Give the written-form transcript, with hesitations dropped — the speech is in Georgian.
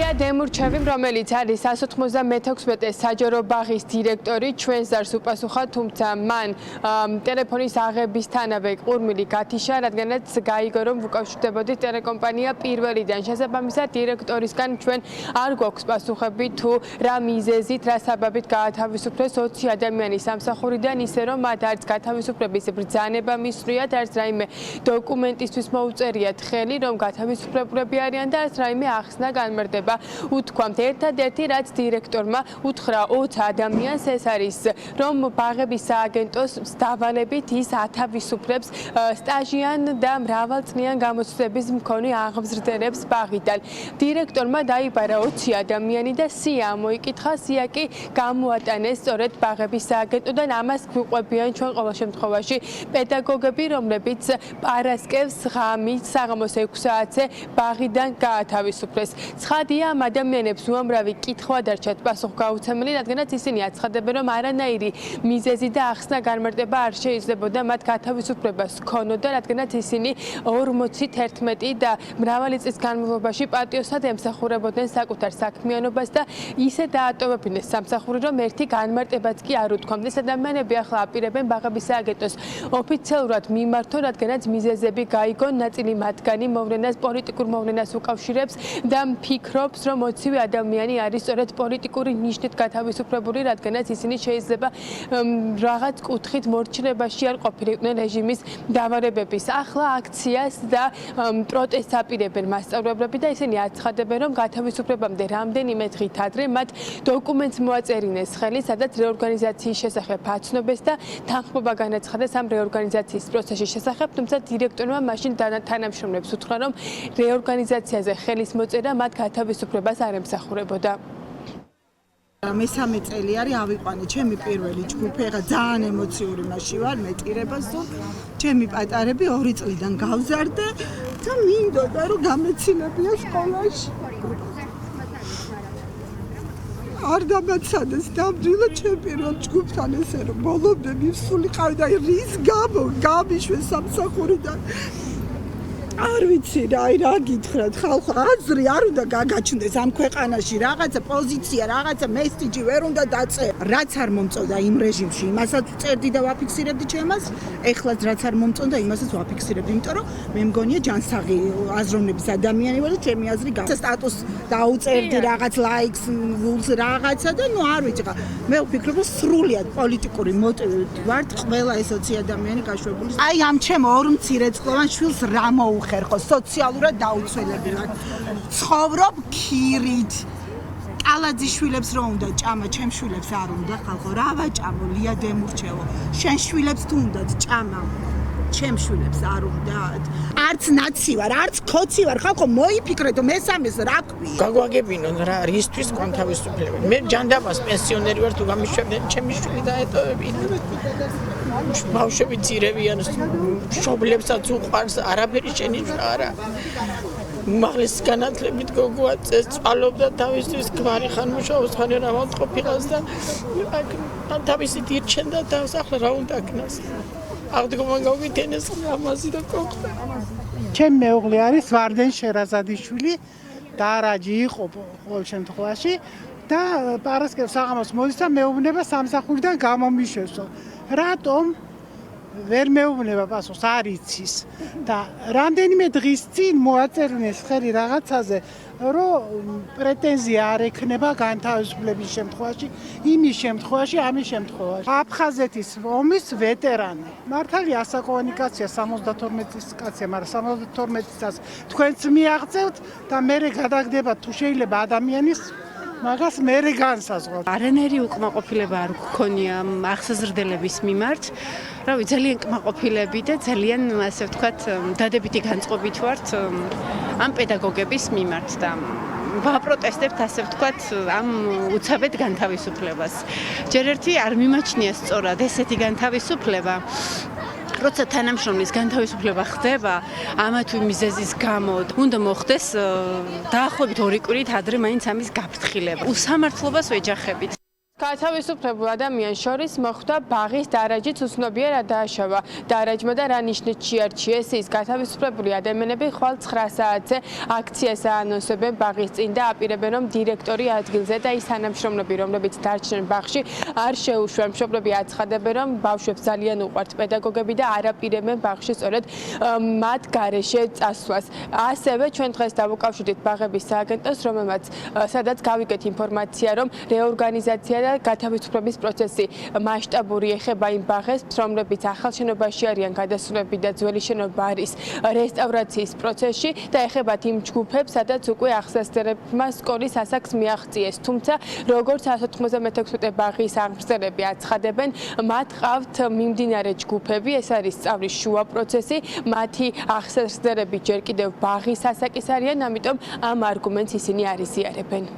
ლია დემურჩევი, რომელიც არის 196 საჯარო ბაღის დირექტორი, ჩვენს ზარს უპასუხა, თუმცა მან ტელეფონის აღებისთანავე ყურმილი გათიშა, რადგანაც გაიგო, რომ უკავშირდებოდით ტელეკომპანია პირველიდან. შესაბამისად, დირექტორისგან ჩვენ არ გვაქვს პასუხები თუ რა მიზეზით, რა საბაბით გაათავისუფლეს 20 ადამიანის სამსახურიდან, ისე რომ მათ არც გათავისუფლების ბრძანება მისვრიათ, არც რაიმე დოკუმენტისთვის მოუწერიათ ხელი, რომ გათავისუფლებულები არიან და არც რაიმე ახსნა განმარტება უთქვამთ. ერთადერთი რაც დირექტორმა უთხრა 20 ადამიანს ეს არის, რომ ბაღების სააგენტოს დავალებით ის ათავისუფლებს სტაჟიან და მრავალწლიან გამოცდილების მქონე აღმზრდელებს ბაღიდან. დირექტორმა დაიბარა 20 ადამიანი და სია მოიკითხა, სია კი გამოატანეს სწორედ ბაღების სააგენტოდან. ამას გვიყვებიან ჩვენ ყოველ შემთხვევაში პედაგოგები, რომლებიც პარასკევს ღამით საღამოს 6 საათზე ბაღიდან გაათავისუფლეს. ცხადია, ამ ადამიანებს უამრავი კითხვა დარჩათ პასუხგაუცემელი, რადგანაც ისინი აცხადებენ, რომ არანაირი მიზეზი და ახსნა განმარტება არ შეიძლებოდა მათ გათავისუფლებას ჰქონოდა, რადგანაც ისინი 41 და მრავალი წლის განმავლობაში პატიოსად ემსახურებოდნენ საკუთარ საქმიანობას და ისე დაატოვებინეს სამსახური, რომ ერთი განმარტებაც კი არ უთქვამთ. ეს ადამიანები ახლა აპირებენ ბაღების სააგენტოს ოფიციალურად მიმართონ, რადგანაც მიზეზები გაიგონ, ნაწილი მათგანი მოვლენას პოლიტიკურ მოვლენას უკავშირებს და ფიქრობს, რომ 20 ადამიანი არის სწორედ პოლიტიკური ნიშნით გათავისუფლებული, რადგანაც ისინი შეიძლება რაღაც კუთხით მორჩილებაში არ ყოფილიყვნენ რეჟიმის დავალებების. ახლა აქციას და პროტესტს აპირებენ მასწავლებლები და ისინი აცხადებენ, რომ გათავისუფლებამდე რამდენიმე დღით ადრე მათ დოკუმენტს მოაწერინეს ხელი, სადაც რეორგანიზაციის შესახებ აცნობეს და თანხმობა განაცხადეს ამ რეორგანიზაციის პროცესის შესახებ, თუმცა დირექტორმა მაშინ თანამშრომლებს უთხრა, რომ რეორგანიზაციაზე ხელის მოწერა მათ გათავისუფლებას არ ემსახურებოდა. მესამე წელი არის ავიყვანე ჩემი პირველი ჯგუფი, ეხლა ძალიან ემოციური მასში ვარ, მეტირებას თუ ჩემი პატარები 2 წლიდან გავზარდე და მინდოდა რომ გამეცილებია სკოლაში. არ დამაცადეს ნამდვილად ჩემ პირველ ჯგუფთან ესე რომ ბოლომდე მივსულიყავი და რის გამო გამიშვეს სამსახურიდან. არ ვიცი რა გითხრათ, ხალხო აზრი არ უნდა გაგაჩნდეს ამ ქვეყანაში, რაღაცა პოზიცია, რაღაცა მესიჯი ვერ უნდა დაწერო. რაც არ მომწონდა იმ რეჟიმში, იმასაც წერდი და ვაფიქსირებდი ჩემას, ეხლაც რაც არ მომწონდა, იმასაც ვაფიქსირებდი, იმიტომ რომ მე მგონია ჯანსაღი აზროვნების ადამიანი ვარ და ჩემი აზრი სტატუს დაუწერდი რაღაც ლაიქს, ვულს რაღაცა და ნუ არ ვიცი ხა. მე ვფიქრობ, რომ სრულიად პოლიტიკური მოტივით ვართ ყველა ეს 20 ადამიანი გაშვებული. აი ამ ჩემ ორ მცირეწლოვან შვილს რა მოუხერხო სოციალურად დაუცველებინათ. ცხოვრობ ქირით. კალაძის შვილებს რო უნდა ჭამა, ჩემ შვილებს არ უნდა ხალხო. რა ვაჭამო, ლია დემურჩევო. შენ შვილებს თუ უნდათ ჭამა. ჩემ შვილებს არ უნდათ. არც ნაცი ვარ, არც ქოცი ვარ, ხალხო მოიფიქრეთო მესამეს რა ქვია. გაგვაგებინონ რა, რისთვის განთავისუფლებელი. მე ჯანდაბას პენსიონერი ვარ, თუ გამიშვებდნენ, ჩემი შვილი დაეტოვებინა. ბავშვები ძირებიან, მშობლებსაც უყვარს, არაფერი შენიშნა არა. უმაღლესი განათლებით გოგოა წვალობდა თავისთვის გვარი ხან მუშაობს, ხან რა მომწყობილას და თავისით ირჩენდა თავს, ახლა რა უნდა აქნას. აღდგომა გავვითენეს ამაზე და გოხდა. ჩემი მეუღლე არის ვარდენ შერაზადიშვილი და რაჯი იყო ყოველ შემთხვევაში და პარასკევს საღამოს მოდიცა მეუბნება სამსახურიდან გამომიშვესო. რატომ ვერ მეუბნება პასუხს არ იცის და რამდენიმე დღის წინ მოაწერინეს ხელი რაღაცაზე, რომ პრეტენზია არ ექნება განთავისუფლების შემთხვევაში, იმის შემთხვევაში, ამის შემთხვევაში. აფხაზეთის ომის ვეტერანი. მართალია ასაკოვანი კაცია, 72 წლის კაცია, მაგრამ 72 წელს თქვენც მიაღწევთ და მე გადაგდება თუ შეიძლება ადამიანის მაგას მერე განსაზღვროთ. არანაირი უკმაყოფილება არ გქონია აღსაზრდელების მიმართ. რავი, ძალიან კმაყოფილები და ძალიან, ასე ვთქვათ, დადებითი განწყობით ვართ ამ პედაგოგების მიმართ და ვაპროტესტებთ, ასე ვთქვათ, ამ უცაბედ განთავისუფლებას. ჯერ ერთი არ მიმაჩნია სწორად ესეთი განთავისუფლება. როცა თანამშრომლის განთავისუფლება ხდება ამა თუ მიზეზის გამო, უნდა მოხდეს დაახლოებით 2 კვირით ადრე მაინც ამის გაფრთხილება. უსამართლობას ვეჯახებით. გათავისუფლებულ ადამიანს შორის მოხვდა ბაღის დარაჯიც უცნობია რა დააშავა. დარაჯმა და რა ნიშნით შეარჩიეს ის გათავისუფლებული ადამიანები ხვალ 9 საათზე აქციას აანონსებენ ბაღის წინ და აპირებენ რომ დირექტორი ადგილზე და ის თანამშრომლები რომლებიც დარჩნენ ბაღში არ შეუშვან. მშობლები აცხადებენ რომ ბავშვებს ძალიან უყვართ პედაგოგები და არ აპირებენ ბაღში სწორედ მათ გარეშე წასვლას. ასევე ჩვენ დღეს დავუკავშირდით ბაღების სააგენტოს რომელმაც სადაც გავიგეთ ინფორმაცია რომ რეორგანიზაცია და გათავისუფლების პროცესი მასშტაბური ეხება იმ ბაღებს, რომლებიც ახალ შენობაში არიან გადასულები და ძველი შენობა არის რესტავრაციის პროცესში და ეხებათ იმ ჯგუფებს, სადაც უკვე ახსასწერებმა სკოლის ასაკს მიაღწიეს. თუმცა, როგორც 196 ბაღის აღმზრდელები აცხადებენ, მათ ყავთ მიმდინარე ჯგუფები, ეს არის სწავლის შუა პროცესი, მათი ახსასწერები ჯერ კიდევ ბაღის ასაკის არიან, ამიტომ ამ არგუმენტს ისინი არ იზიარებენ.